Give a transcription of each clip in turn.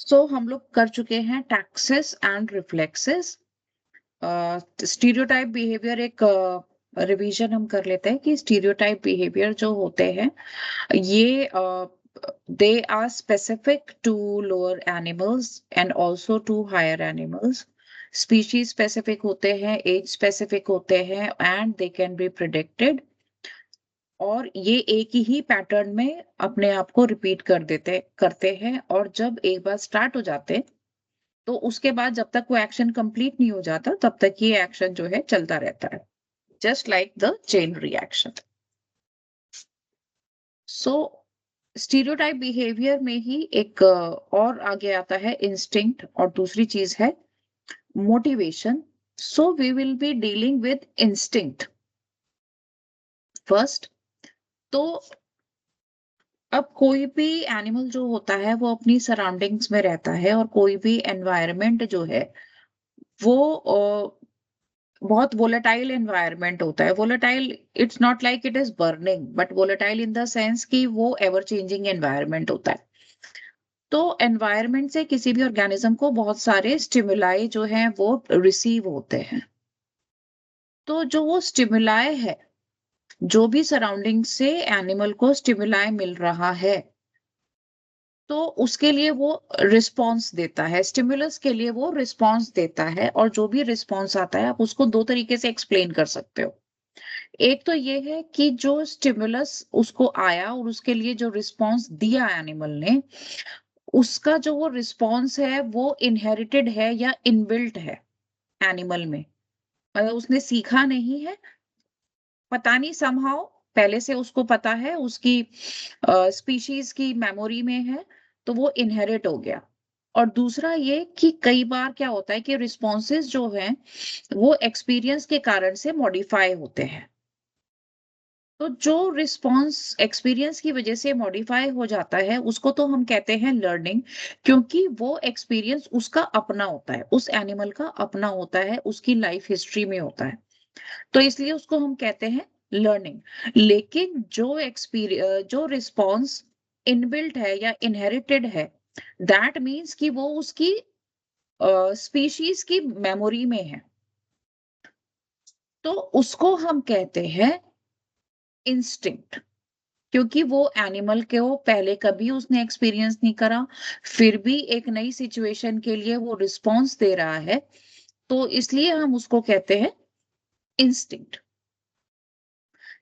सो हम लोग कर चुके हैं taxes and reflexes. Stereotype behaviour एक रिवीजन हम कर लेते हैं कि स्टीरियोटाइप बिहेवियर जो होते हैं ये they are specific to lower animals and also to higher animals. Species specific होते हैं, एज स्पेसिफिक होते हैं and they can be predicted. और ये एक ही पैटर्न में अपने आप को रिपीट करते हैं, और जब एक बार स्टार्ट हो जाते हैं तो उसके बाद जब तक वो एक्शन कंप्लीट नहीं हो जाता तब तक ये एक्शन जो है चलता रहता है, just like the chain reaction. So stereotype behaviour में ही एक और आगे आता है इंस्टिंक्ट, और दूसरी चीज है motivation. So we will be dealing with instinct first. तो अब कोई भी एनिमल जो होता है वो अपनी सराउंडिंग्स में रहता है, और कोई भी एनवायरनमेंट जो है वो बहुत वोलेटाइल एनवायरनमेंट होता है। Volatile, it's not like it is burning, but volatile in the sense कि वो एवर चेंजिंग एनवायरनमेंट होता है। तो एनवायरनमेंट से किसी भी ऑर्गेनिज्म को बहुत सारे स्टिमुलाई जो हैं वो रिसीव होते हैं। तो जो वो स्टिमुलाई है, जो भी सराउंडिंग से एनिमल को स्टिमुलाई मिल रहा है, तो उसके लिए वो रिस्पॉन्स देता है, स्टिमुलस के लिए वो रिस्पॉन्स देता है। और जो भी रिस्पॉन्स आता है आप उसको दो तरीके से एक्सप्लेन कर सकते हो। एक तो ये है कि जो स्टिमुलस उसको आया और उसके लिए जो रिस्पॉन्स दिया एनिमल ने, उसका जो वो रिस्पॉन्स है वो इनहेरिटेड है या इनबिल्ट है एनिमल में। मतलब उसने सीखा नहीं है, पता नहीं, समहाउ पहले से उसको पता है, उसकी स्पीशीज की मेमोरी में है, तो वो इनहेरिट हो गया। और दूसरा ये कि कई बार क्या होता है कि रिस्पॉन्सेज जो हैं वो एक्सपीरियंस के कारण से मॉडिफाई होते हैं। तो जो रिस्पॉन्स एक्सपीरियंस की वजह से मॉडिफाई हो जाता है उसको तो हम कहते हैं लर्निंग, क्योंकि वो एक्सपीरियंस उसका अपना होता है, उस एनिमल का अपना होता है, उसकी लाइफ हिस्ट्री में होता है, तो इसलिए उसको हम कहते हैं लर्निंग। लेकिन जो रिस्पॉन्स इनबिल्ट है या इनहेरिटेड है, दैट मीन्स कि वो उसकी स्पीशीज की मेमोरी में है, तो उसको हम कहते हैं इंस्टिंक्ट। क्योंकि वो एनिमल के वो पहले कभी उसने एक्सपीरियंस नहीं करा, फिर भी एक नई सिचुएशन के लिए वो रिस्पॉन्स दे रहा है, तो इसलिए हम उसको कहते हैं इंस्टिंक्ट।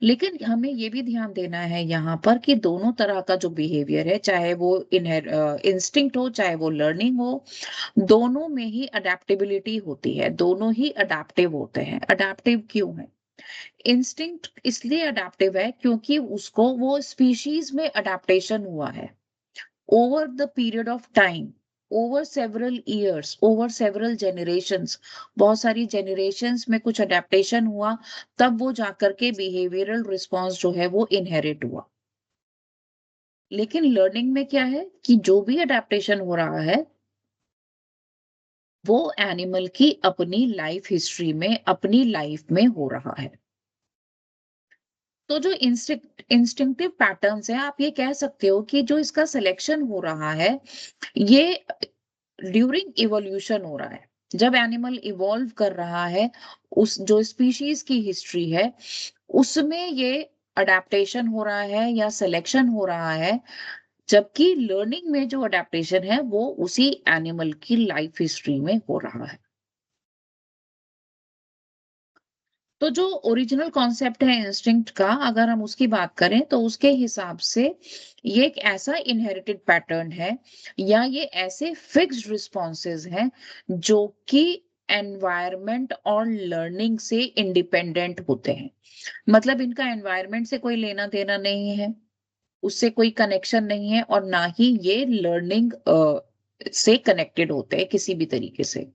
लेकिन हमें ये भी ध्यान देना है यहाँ पर कि दोनों तरह का जो बिहेवियर है, चाहे वो इंस्टिंक्ट हो चाहे वो लर्निंग हो, दोनों में ही अडेप्टेबिलिटी होती है, दोनों ही अडेप्टिव होते हैं। अडेप्टिव क्यों है? इंस्टिंक्ट इसलिए अडेप्टिव है क्योंकि उसको वो स्पीशीज में अडेप्टेशन हुआ है over the period of time, over several years, over several generations, बहुत सारी generations में कुछ adaptation हुआ, तब वो जाकर के behavioral response जो है वो inherit हुआ। लेकिन learning में क्या है कि जो भी adaptation हो रहा है वो एनिमल की अपनी लाइफ हिस्ट्री में, अपनी लाइफ में हो रहा है। तो जो इंस्टिंक्टिव पैटर्न्स है, आप ये कह सकते हो कि जो इसका सिलेक्शन हो रहा है ये ड्यूरिंग इवोल्यूशन हो रहा है। जब एनिमल इवॉल्व कर रहा है, उस जो स्पीशीज की हिस्ट्री है उसमें ये अडेप्टेशन हो रहा है या सिलेक्शन हो रहा है। जबकि लर्निंग में जो अडेप्टेशन है वो उसी एनिमल की लाइफ हिस्ट्री में हो रहा है। तो जो ओरिजिनल कॉन्सेप्ट है इंस्टिंक्ट का, अगर हम उसकी बात करें तो उसके हिसाब से ये एक ऐसा इनहेरिटेड पैटर्न है, या ये ऐसे फिक्स्ड रिस्पॉन्सेज हैं जो कि एनवायरनमेंट और लर्निंग से इंडिपेंडेंट होते हैं। मतलब इनका एनवायरनमेंट से कोई लेना देना नहीं है, उससे कोई कनेक्शन नहीं है, और ना ही ये लर्निंग से कनेक्टेड होते हैं किसी भी तरीके से।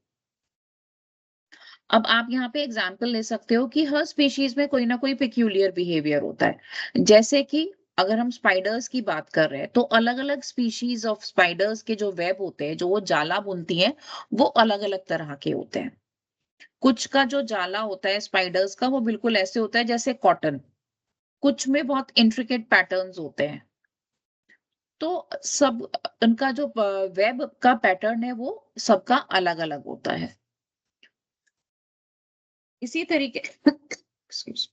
अब आप यहाँ पे एग्जाम्पल ले सकते हो कि हर स्पीशीज में कोई ना कोई पेक्यूलियर बिहेवियर होता है। जैसे कि अगर हम स्पाइडर्स की बात कर रहे हैं तो अलग अलग स्पीशीज ऑफ स्पाइडर्स के जो वेब होते हैं, जो वो जाला बुनती हैं, वो अलग अलग तरह के होते हैं। कुछ का जो जाला होता है स्पाइडर्स का वो बिल्कुल ऐसे होता है जैसे कॉटन, कुछ में बहुत इंट्रिकेट पैटर्न्स होते हैं। तो सब उनका जो वेब का पैटर्न है वो सबका अलग-अलग होता है। इसी तरीके एक्सक्यूज़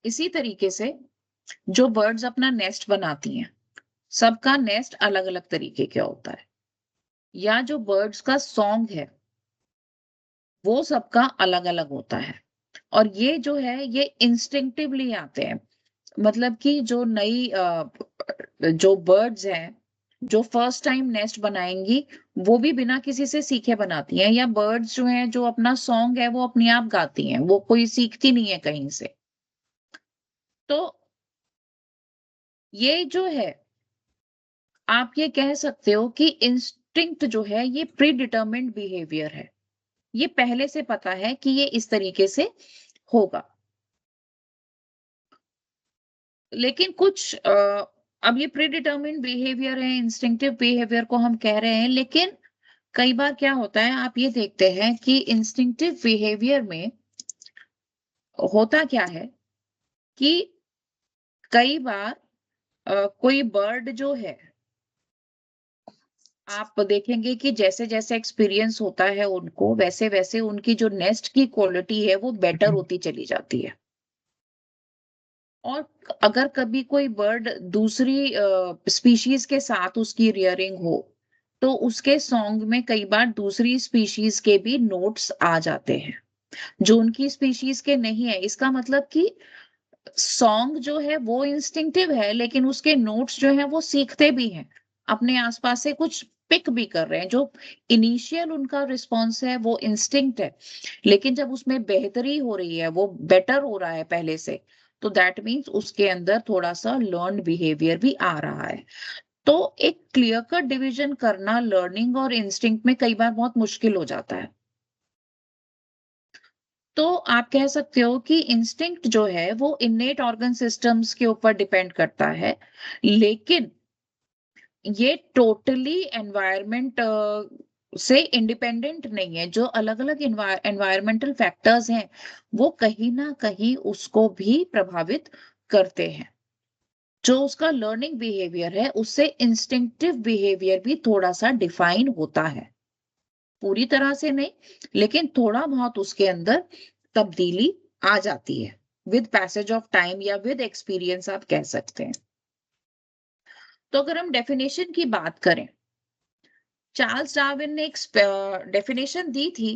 इसी तरीके से जो बर्ड्स अपना नेस्ट बनाती हैं, सबका नेस्ट अलग-अलग तरीके का होता है। या जो बर्ड्स का सॉन्ग है, वो सबका अलग-अलग होता है। और ये जो है ये इंस्टिंक्टिवली आते हैं। मतलब कि जो नई जो बर्ड्स हैं, जो फर्स्ट टाइम नेस्ट बनाएँगी, वो भी बिना किसी से सीखे बनाती हैं, या बर्ड्स जो हैं, जो अपना सॉन्ग है, वो अपने आप गाती हैं, वो कोई सीखती नहीं है कहीं से। तो ये जो है, आप ये कह सकते हो कि इंस्टिंक्ट जो है, ये प्री डिटरमिन्ड बिहेवियर है। ये पहले से पता है कि ये इस तरीके से होगा। लेकिन कुछ अब ये प्री डिटरमिन्ड बिहेवियर है, इंस्टिंक्टिव बिहेवियर को हम कह रहे हैं, लेकिन कई बार क्या होता है, आप ये देखते हैं कि इंस्टिंक्टिव बिहेवियर में होता क्या है कि कई बार कोई बर्ड जो है, आप देखेंगे कि जैसे-जैसे एक्सपीरियंस होता है उनको, वैसे-वैसे उनकी जो नेस्ट की क्वालिटी है, वो बेटर होती चली जाती है। और अगर कभी कोई बर्ड दूसरी स्पीशीज के साथ उसकी रियरिंग हो, तो उसके सॉन्ग में कई बार दूसरी स्पीशीज के भी नोट्स आ जाते हैं, जो उनकी स्पीशीज के नहीं है। इसका मतलब कि सॉन्ग जो है वो इंस्टिंक्टिव है, लेकिन उसके नोट्स जो हैं वो सीखते भी हैं। अपने आस-पास से कुछ पिक भी कर रहे हैं। जो इनिशियल उनका रिस्पॉन्स है वो इंस्टिंक्ट है, लेकिन जब उसमें बेहतरी हो रही है, वो बेटर हो रहा है पहले से, तो दैट मीन्स उसके अंदर थोड़ा-सा लर्न्ड बिहेवियर भी आ रहा है। तो एक क्लियर कट डिवीजन करना लर्निंग और इंस्टिंक्ट में कई बार बहुत मुश्किल हो जाता है। तो आप कह सकते हो कि इंस्टिंक्ट जो है वो इन्नेट ऑर्गन सिस्टम्स के ऊपर डिपेंड करता है, लेकिन ये टोटली एनवायरनमेंट से इंडिपेंडेंट नहीं है। जो अलग-अलग एनवायरमेंटल फैक्टर्स हैं, वो कहीं न कहीं उसको भी प्रभावित करते हैं। जो उसका लर्निंग बिहेवियर है, उससे इंस्टिंक्टिव बिहेवियर भी थोड़ा-सा डिफाइन होता है। पूरी तरह से नहीं, लेकिन थोड़ा बहुत उसके अंदर तब्दीली आ जाती है विद पैसेज ऑफ टाइम, या विद एक्सपीरियंस आप कह सकते हैं। तो अगर हम डेफिनेशन की बात करें, चार्ल्स डार्विन ने एक डेफिनेशन दी थी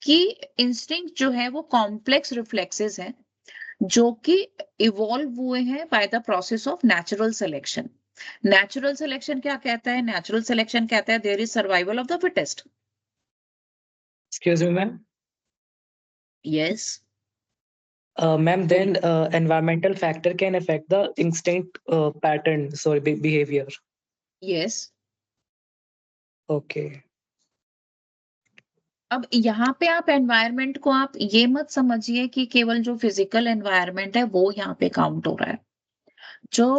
कि इंस्टिंक्ट जो है वो कॉम्प्लेक्स रिफ्लेक्सेस हैं, जो कि इवॉल्व हुए हैं by the process of natural selection. Natural selection क्या कहता है? नेचुरल सिलेक्शन कहता है there is survival of the fittest. Excuse me, ma'am. Yes. Ma'am, then environmental factor can affect the instinct pattern, sorry, behavior. Yes. Okay. अब यहाँ पे आप environment को आप ये मत समझिए कि केवल जो फिजिकल एनवायरनमेंट है वो यहाँ पे काउंट हो रहा है। जो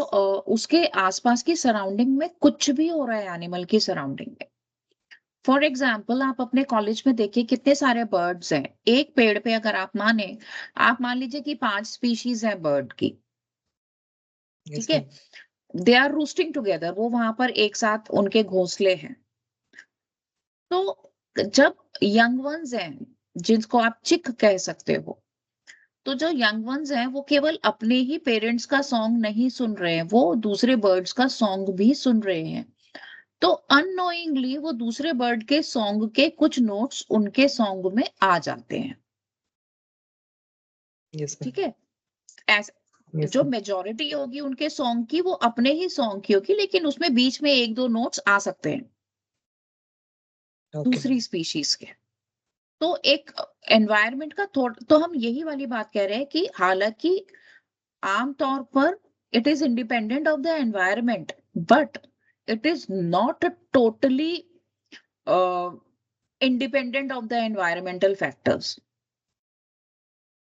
उसके आसपास की सराउंडिंग में कुछ भी हो रहा है एनिमल की सराउंडिंग में। फॉर एग्जाम्पल आप अपने कॉलेज में देखिए कितने सारे बर्ड्स हैं। एक पेड़ पे अगर आप मान लीजिए कि 5 स्पीशीज है बर्ड की, Yes, ठीक है? ma'am. दे आर रूस्टिंग टुगेदर, वो वहां पर एक साथ उनके घोंसले हैं। तो जब यंग वंस हैं, जिनको आप चिक कह सकते हो, तो जो यंग वंस हैं वो केवल अपने ही पेरेंट्स का सॉन्ग नहीं सुन रहे हैं, वो दूसरे बर्ड्स का सॉन्ग भी सुन रहे हैं। तो अननोइंगली वो दूसरे बर्ड के सॉन्ग के कुछ नोट्स उनके सॉन्ग में आ जाते हैं। Yes, ठीक ma'am. है? ऐसे Yes, जो ma'am. मेजॉरिटी होगी उनके सॉन्ग की वो अपने ही सॉन्ग की होगी, लेकिन उसमें बीच में 1-2 नोट्स आ सकते हैं Okay, दूसरी ma'am. स्पीशीज के। तो एक एनवायरनमेंट का थोड़ तो हम यही वाली बात कह रहे हैं कि हालांकि आम तौर पर it is independent of the environment, but it is not totally independent of the environmental factors.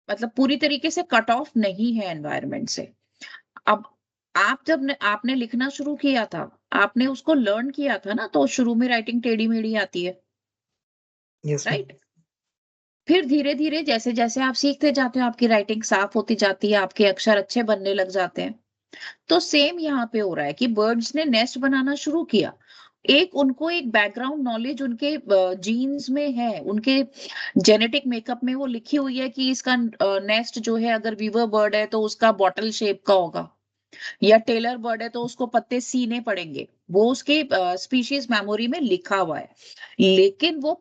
मतलब पूरी तरीके से कट ऑफ नहीं है एनवायरनमेंट से। अब आप आपने लिखना शुरू किया था, आपने उसको लर्न किया था ना, तो शुरू में राइटिंग टेढ़ी मेढ़ी आती है, Yes, ma'am. राइट? फिर धीरे-धीरे जैसे-जैसे आप सीखते जाते हो, आपकी राइटिंग साफ होती जाती है, आपके अक्षर अच्छे बनने लग जाते हैं। तो सेम यहाँ पे हो रहा है कि बर्ड्स ने नेस्ट बनाना शुरू किया। उनको एक बैकग्राउंड नॉलेज उनके जीन्स में है, उनके जेनेटिक मेकअप में वो लिखी हुई है कि इसका नेस्ट जो है, अगर वीवर बर्ड है तो उसका बॉटल शेप का होगा, या टेलर बर्ड है तो उसको पत्ते सीने पड़ेंगे। वो उसके स्पीशीज मेमोरी में लिखा हुआ है। लेकिन वो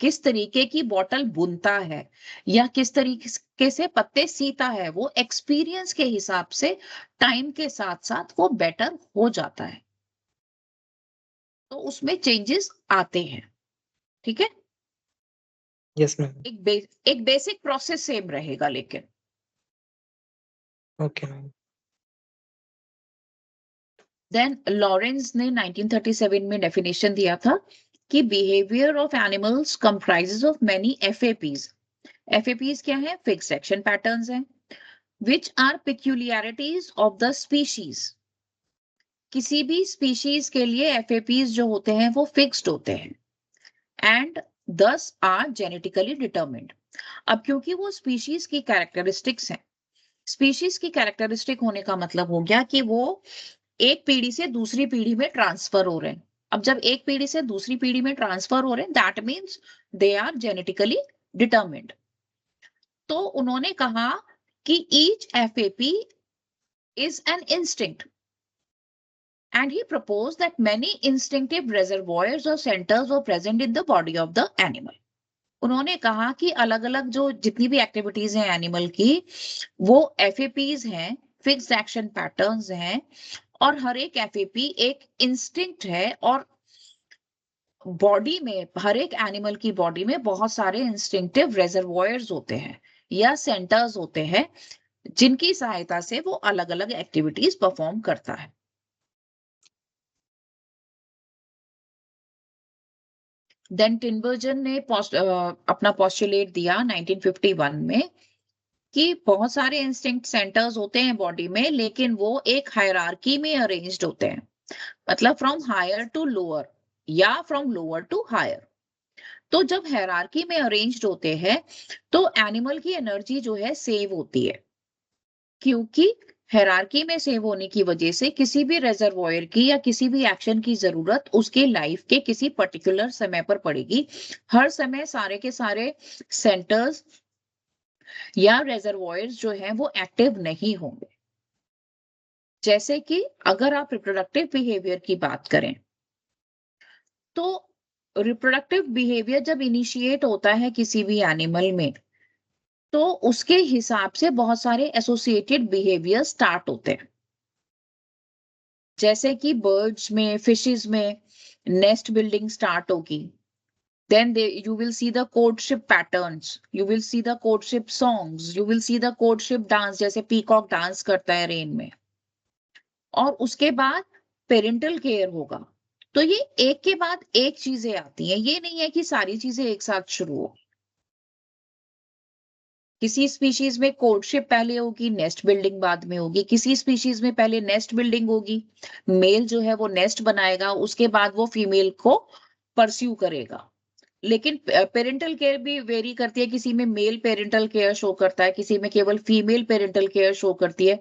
किस तरीके की बॉटल बुनता है या किस तरीके से पत्ते सीता है, वो एक्सपीरियंस के हिसाब से टाइम के साथ साथ वो बेटर हो जाता है। तो उसमें चेंजेस आते हैं। ठीक है। Yes ma'am. एक बेसिक प्रोसेस सेम रहेगा लेकिन। Okay ma'am. देन लॉरेंस ने 1937 में डेफिनेशन दिया था कि behaviour of animals comprises of many FAPs. FAPs क्या है? फिक्स्ड एक्शन पैटर्न्स हैं, which are peculiarities of the species. किसी भी स्पीशीज के लिए एफएपीज जो होते हैं वो फिक्स्ड होते हैं एंड दस आर जेनेटिकली डिटर्मिन्ड। अब क्योंकि वो स्पीशीज की कैरेक्टरिस्टिक्स हैं, स्पीशीज की कैरेक्टरिस्टिक होने का मतलब हो गया कि वो एक पीढ़ी से दूसरी पीढ़ी में ट्रांसफर हो रहे हैं। अब जब एक पीढ़ी से दूसरी पीढ़ी में ट्रांसफर हो रहे हैं, that means they are genetically determined. तो उन्होंने कहा कि each FAP is an instinct and he proposed that many instinctive reservoirs or centers were present in the body of the animal. उन्होंने कहा कि अलग अलग जो जितनी भी एक्टिविटीज हैं एनिमल की, वो एफएपीज हैं, फिक्स्ड एक्शन पैटर्न्स हैं, और हर एक एफएपी एक इंस्टिंक्ट है। और बॉडी में, हर एक एनिमल की बॉडी में बहुत सारे इंस्टिंक्टिव रेजर्वोयर्स होते हैं या सेंटर्स होते हैं, जिनकी सहायता से वो अलग अलग एक्टिविटीज परफॉर्म करता है। देन टिनबर्जन ने अपना पोस्टुलेट दिया 1951 में कि बहुत सारे इंस्टिंक्ट सेंटर्स होते हैं बॉडी में, लेकिन वो एक हायरार्की में अरेंज्ड होते हैं, मतलब फ्रॉम हायर टू लोअर या फ्रॉम लोअर टू हायर। तो जब हायरार्की में अरेंज्ड होते हैं तो एनिमल की एनर्जी जो है सेव होती है, क्योंकि हायरार्की में सेव होने की वजह से किसी भी रेजर्वोयर की या किसी भी एक्शन की जरूरत उसके लाइफ के किसी पर्टिकुलर समय पर पड़ेगी। हर समय सारे के सारे सेंटर्स या रेजर्वोयर्स जो हैं वो एक्टिव नहीं होंगे। जैसे कि अगर आप रिप्रोडक्टिव बिहेवियर की बात करें, तो रिप्रोडक्टिव बिहेवियर जब इनिशिएट होता है किसी भी एनिमल में, तो उसके हिसाब से बहुत सारे एसोसिएटेड बिहेवियर स्टार्ट होते हैं। जैसे कि बर्ड्स में, फिशेस में नेस्ट बिल्डिंग स्टार्ट होगी। Then you will see the courtship patterns, you will see the courtship songs, you will see the courtship dance, जैसे पीकॉक डांस करता है रेन में। और उसके बाद पेरेंटल केयर होगा। तो ये एक के बाद एक चीजें आती हैं, ये नहीं है कि सारी चीजें एक साथ शुरू हो। किसी स्पीशीज में कोर्टशिप पहले होगी, नेस्ट बिल्डिंग बाद में होगी। किसी स्पीशीज में पहले नेस्ट बिल्डिंग होगी, मेल जो है वो नेस्ट बनाएगा, उसके बाद वो फीमेल को परस्यू करेगा। लेकिन पेरेंटल केयर भी वेरी करती है, किसी में मेल पेरेंटल केयर शो करता है, किसी में केवल फीमेल पेरेंटल केयर शो करती है,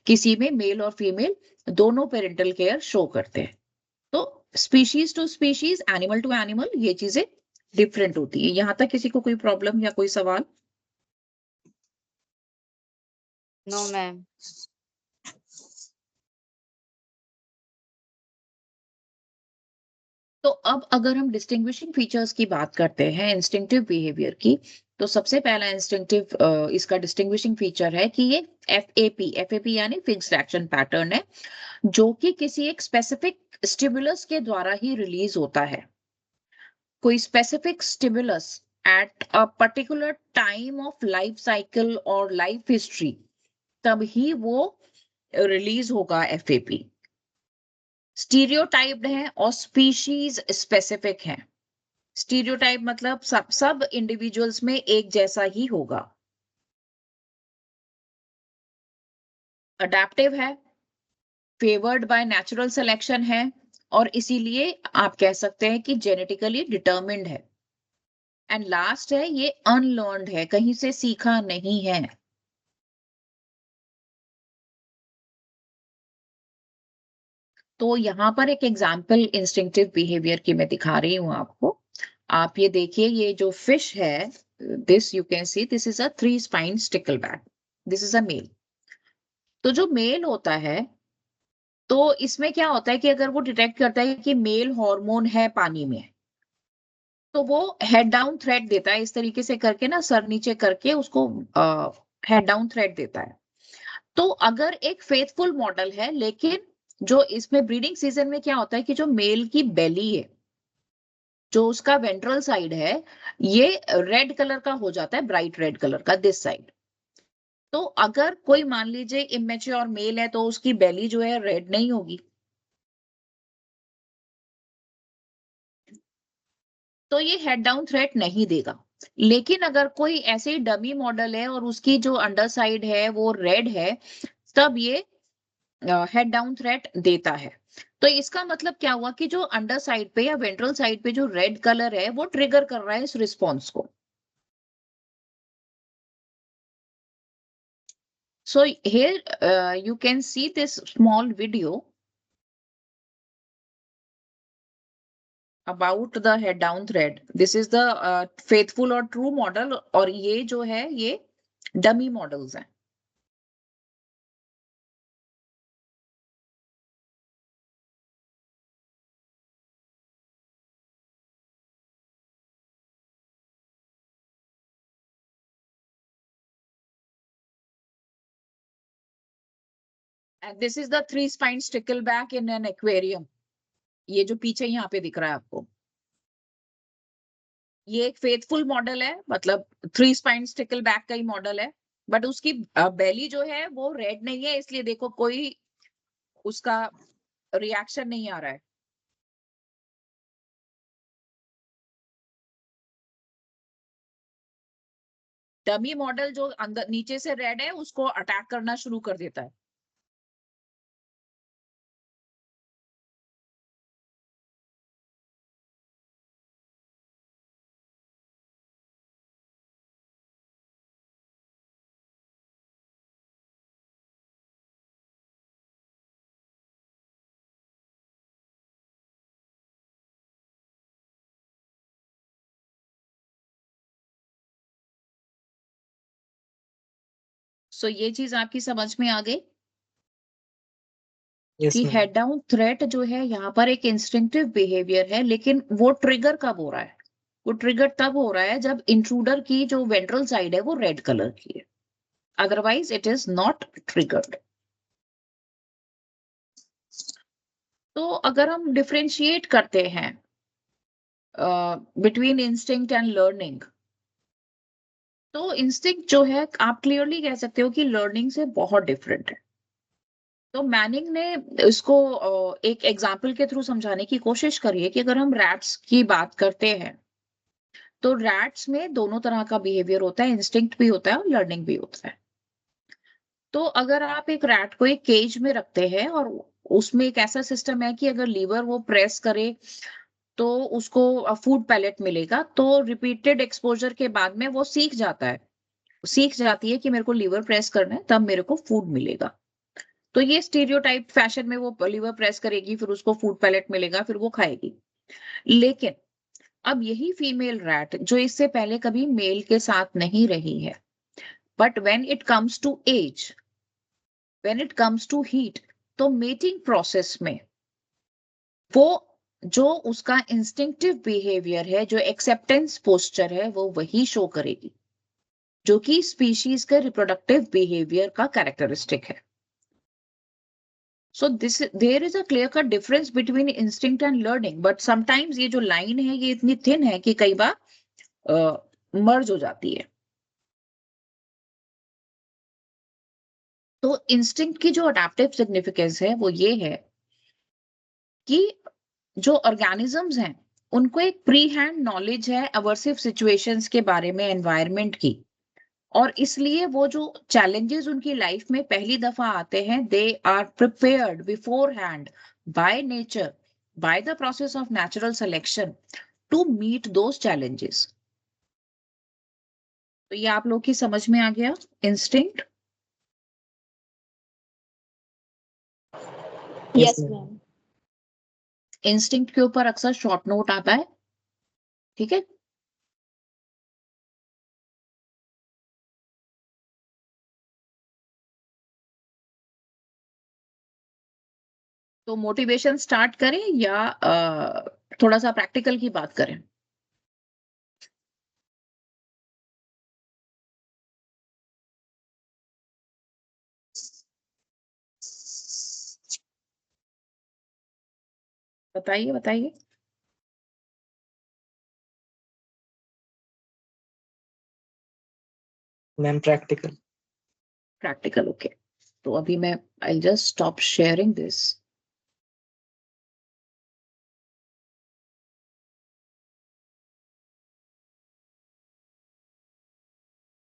किसी में मेल और फीमेल दोनों पेरेंटल केयर शो करते हैं। तो species to species, animal to animal, ये चीजें डिफरेंट होती है। यहां तक किसी को कोई प्रॉब्लम या कोई सवाल? No ma'am. तो अब अगर हम डिस्टिंग्विशिंग फीचर्स की बात करते हैं इंस्टिंक्टिव बिहेवियर की, तो सबसे पहला इंस्टिंक्टिव इसका डिस्टिंग्विशिंग फीचर है कि ये एफएपी यानी फिक्स्ड एक्शन पैटर्न है, जो कि किसी एक स्पेसिफिक स्टिमुलस के द्वारा ही रिलीज होता है। कोई specific stimulus at a particular time of life cycle और लाइफ हिस्ट्री, तब ही वो रिलीज होगा एफएपी। स्टीरियोटाइप्ड है और स्पीशीज स्पेसिफिक है। स्टीरियोटाइप मतलब सब इंडिविजुअल्स में एक जैसा ही होगा। अडेप्टिव है, फेवर्ड बाय नेचुरल सिलेक्शन है, और इसीलिए आप कह सकते हैं कि जेनेटिकली डिटर्मिन्ड है। एंड लास्ट है, ये अनलर्न्ड है, कहीं से सीखा नहीं है। तो यहाँ पर एक एग्जाम्पल इंस्टिंक्टिव बिहेवियर की मैं दिखा रही हूँ आपको। आप ये देखिए, ये जो फिश है, this you can see this is a 3 spine stickleback, this is a male. तो जो मेल होता है, तो इसमें क्या होता है कि अगर वो डिटेक्ट करता है कि मेल हार्मोन है पानी में, तो वो हेड डाउन थ्रेड देता है, इस तरीके से करके ना, सर नीचे करके उसको हेड डाउन थ्रेड देता है। तो अगर एक फेथफुल मॉडल है, लेकिन जो इसमें ब्रीडिंग सीजन में क्या होता है कि जो मेल की बेली है, जो उसका वेंट्रल साइड है, ये रेड कलर का हो जाता है, ब्राइट रेड कलर का दिस साइड। तो अगर कोई मान लीजिए इमेच्योर मेल है, तो उसकी बेली जो है रेड नहीं होगी। तो ये हेड डाउन थ्रेट नहीं देगा। लेकिन अगर कोई ऐसे ही डमी मॉडल है और उसकी जो अंडर साइड है वो रेड है, तब ये हेड डाउन थ्रेट देता है। तो इसका मतलब क्या हुआ कि जो अंडर साइड पे या वेंट्रल साइड पे जो रेड कलर है वो ट्रिगर कर रहा है इस रिस्पॉन्स को। So here you can see this small video about the head down thread. This is the faithful or true model, और ये जो है ये डमी मॉडल्स हैं। And this is the 3 spine stickleback in an aquarium. ये जो पीछे यहाँ पे दिख रहा है आपको, ये एक फेथफुल मॉडल है, मतलब 3 स्पाइन स्टिकलबैक का ही मॉडल है। बट उसकी बेली जो है वो रेड नहीं है, इसलिए देखो कोई उसका रिएक्शन नहीं आ रहा है। डमी मॉडल जो अंदर नीचे से रेड है उसको अटैक करना शुरू कर देता है। सो ये चीज आपकी समझ में आ गई Yes, कि ma'am. हेड डाउन थ्रेट जो है यहाँ पर एक इंस्टिंक्टिव बिहेवियर है, लेकिन वो ट्रिगर कब हो रहा है? वो ट्रिगर तब हो रहा है जब इंट्रूडर की जो वेंट्रल साइड है वो रेड कलर की है, otherwise it is not triggered. तो अगर हम डिफरेंशिएट करते हैं बिटवीन इंस्टिंक्ट एंड लर्निंग, तो इंस्टिंक्ट जो है आप क्लियरली कह सकते हो कि लर्निंग से बहुत डिफरेंट है। तो मैनिंग ने इसको एक एग्जाम्पल के थ्रू समझाने की कोशिश करी है कि अगर हम रैट्स की बात करते हैं, तो रैट्स में दोनों तरह का बिहेवियर होता है, इंस्टिंक्ट भी होता है और लर्निंग भी होता है। तो अगर आप एक रैट को एक केज में रखते हैं और उसमें एक ऐसा सिस्टम है कि अगर लीवर वो प्रेस करे तो उसको फूड पैलेट मिलेगा, तो रिपीटेड एक्सपोजर के बाद में वो सीख जाता है, सीख जाती है कि मेरे को लीवर प्रेस करना है तब मेरे को फूड मिलेगा। तो ये स्टीरियोटाइप फैशन में वो लीवर प्रेस करेगी, फिर उसको फूड पैलेट मिलेगा, फिर वो खाएगी। लेकिन अब यही फीमेल रैट जो इससे पहले कभी मेल के साथ नहीं रही है, but when it comes to age, when it comes to heat, तो मेटिंग प्रोसेस में वो जो उसका इंस्टिंक्टिव बिहेवियर है, जो एक्सेप्टेंस पोस्चर है, वो वही शो करेगी जो कि स्पीशीज के रिप्रोडक्टिव बिहेवियर का कैरेक्टरिस्टिक है। So this there is a clear cut difference between instinct and learning, but sometimes ये जो लाइन है ये इतनी थिन है कि कई बार मर्ज हो जाती है। तो इंस्टिंक्ट की जो अडैप्टिव सिग्निफिकेंस है वो ये है कि जो ऑर्गेनिजम्स हैं उनको एक प्री हैंड नॉलेज है अवर्सिव सिचुएशंस के बारे में, एनवायरनमेंट की, और इसलिए वो जो चैलेंजेस उनकी लाइफ में पहली दफा आते हैं, they are prepared beforehand by nature, by the process of natural selection to meet those challenges. तो ये आप लोग की समझ में आ गया instinct? Yes, Yes, ma'am. ma'am. Instinct के ऊपर अक्सर शॉर्ट नोट आता है, ठीक है? तो मोटिवेशन स्टार्ट करें या थोड़ा सा प्रैक्टिकल की बात करें? बताइए, बताइए। Ma'am practical. Practical, okay. तो अभी मैं I just stop sharing this.